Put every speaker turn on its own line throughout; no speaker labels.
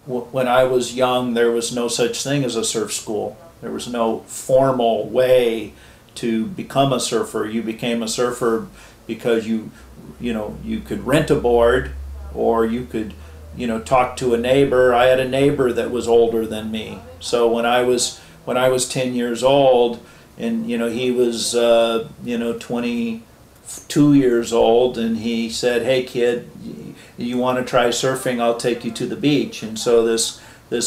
when I was young, there was no such thing as a surf school. There was no formal way to become a surfer. You became a surfer because you could rent a board, or you could, talk to a neighbor. I had a neighbor that was older than me. So when I was 10 years old, and he was 22 years old, and he said, "Hey kid, you want to try surfing? I'll take you to the beach." And so this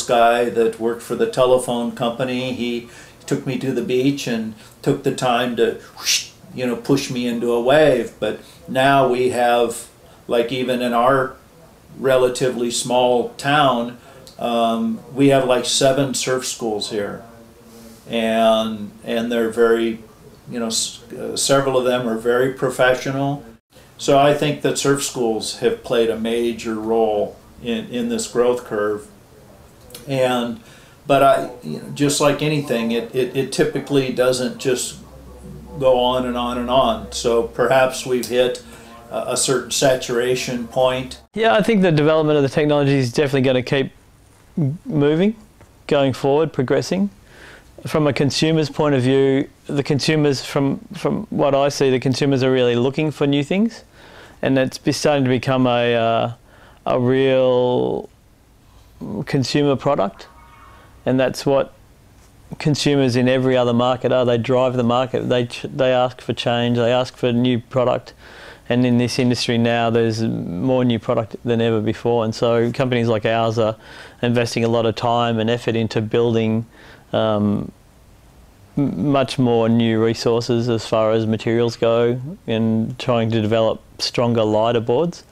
guy that worked for the telephone company, he took me to the beach and took the time to push me into a wave. But now we have, like, even in our relatively small town, we have like 7 surf schools here, and they're very, several of them are very professional. So I think that surf schools have played a major role in this growth curve. But just like anything, it typically doesn't just go on and on and on. So perhaps we've hit a certain saturation point.
Yeah, I think the development of the technology is definitely going to keep moving, going forward, progressing. From a consumer's point of view, the consumers, from what I see, the consumers are really looking for new things, and it's starting to become a real consumer product, and that's what consumers in every other market are. They drive the market. They ask for change. They ask for new product, and in this industry now, there's more new product than ever before. And so companies like ours are investing a lot of time and effort into building much more new resources as far as materials go, and trying to develop stronger, lighter boards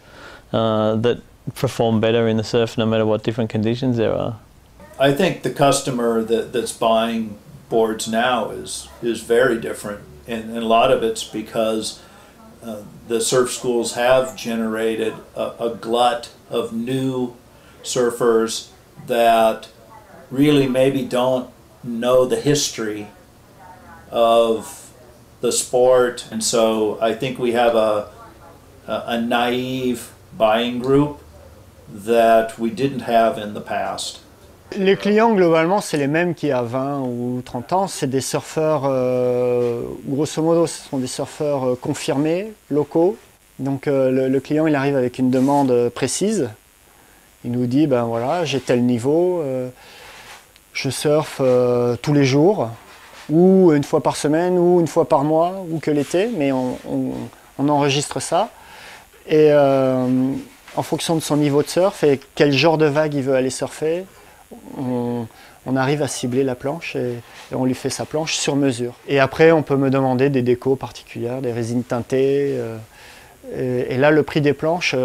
that perform better in the surf no matter what different conditions there are.
I think the customer that's buying boards now is very different, and a lot of it's because the surf schools have generated a glut of new surfers that really maybe don't know the history of the sport. And so I think we have a naive buying group that we didn't have in the past.
Les clients, globalement, c'est les mêmes qu'il y a 20 ou 30 ans. C'est des surfeurs, grosso modo, ce sont des surfeurs confirmés, locaux. Donc le client, il arrive avec une demande précise. Il nous dit, ben voilà, j'ai tel niveau, je surfe tous les jours, ou une fois par semaine, ou une fois par mois, ou que l'été, mais on enregistre ça. Et en fonction de son niveau de surf et quel genre de vague il veut aller surfer, on arrive à cibler la planche et on lui fait sa planche sur mesure. Et après, on peut me demander des décos particulières, des résines teintées. Et là, le prix des planches,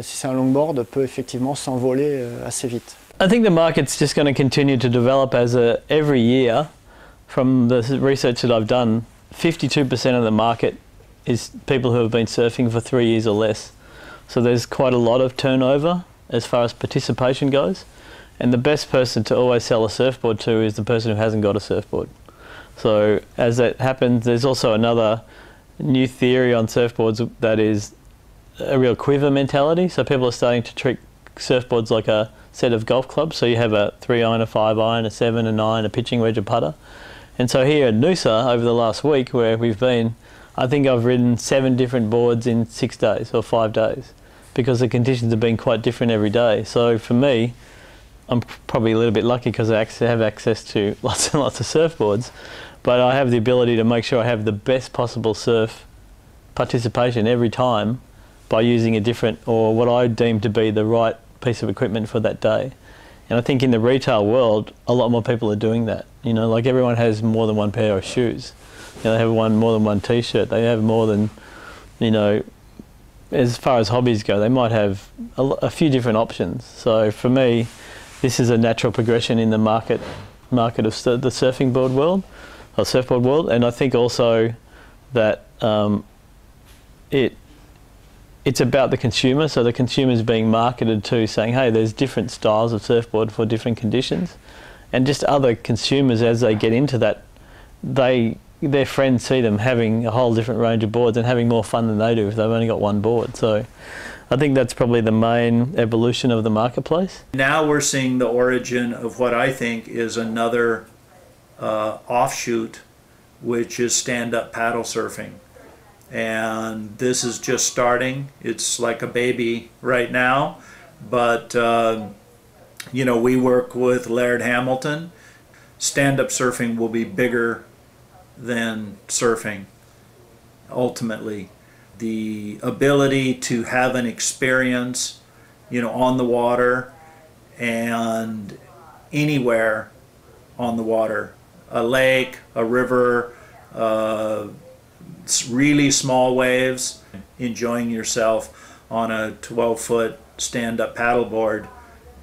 si c'est un longboard, peut effectivement s'envoler assez vite.
I think the market's just going to continue to develop every year. From the research that I've done, 52% of the market is people who have been surfing for 3 years or less. So there's quite a lot of turnover as far as participation goes. And the best person to always sell a surfboard to is the person who hasn't got a surfboard. So as that happens, there's also another new theory on surfboards that is a real quiver mentality. So people are starting to treat surfboards like a set of golf clubs. So you have a 3-iron, a 5-iron, a 7, a 9, a pitching wedge, a putter. And so here at Noosa, over the last week where we've been, I think I've ridden 7 different boards in 6 days or 5 days, because the conditions have been quite different every day. So for me, I'm probably a little bit lucky because I have access to lots and lots of surfboards, but I have the ability to make sure I have the best possible surf participation every time by using a different, or what I deem to be the right piece of equipment for that day. And I think in the retail world, a lot more people are doing that. You know, like everyone has more than one pair of shoes. You know, they have more than one t-shirt. They have more than, you know, as far as hobbies go, they might have a few different options. So for me, this is a natural progression in the market of the surfing board world, or surfboard world, and I think also that it's about the consumer. So the consumer is being marketed to, saying, hey, there's different styles of surfboard for different conditions, and just other consumers, as they get into that, their friends see them having a whole different range of boards and having more fun than they do if they've only got one board. So I think that's probably the main evolution of the marketplace.
Now we're seeing the origin of what I think is another offshoot, which is stand-up paddle surfing. And this is just starting. It's like a baby right now, but you know, we work with Laird Hamilton. Stand-up surfing will be bigger than surfing ultimately. The ability to have an experience, you know, on the water and anywhere on the water, a lake, a river, really small waves, enjoying yourself on a 12-foot stand-up paddleboard,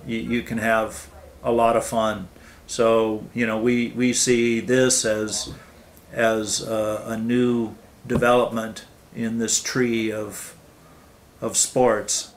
you can have a lot of fun. So, you know, we see this as a new development in this tree of sports.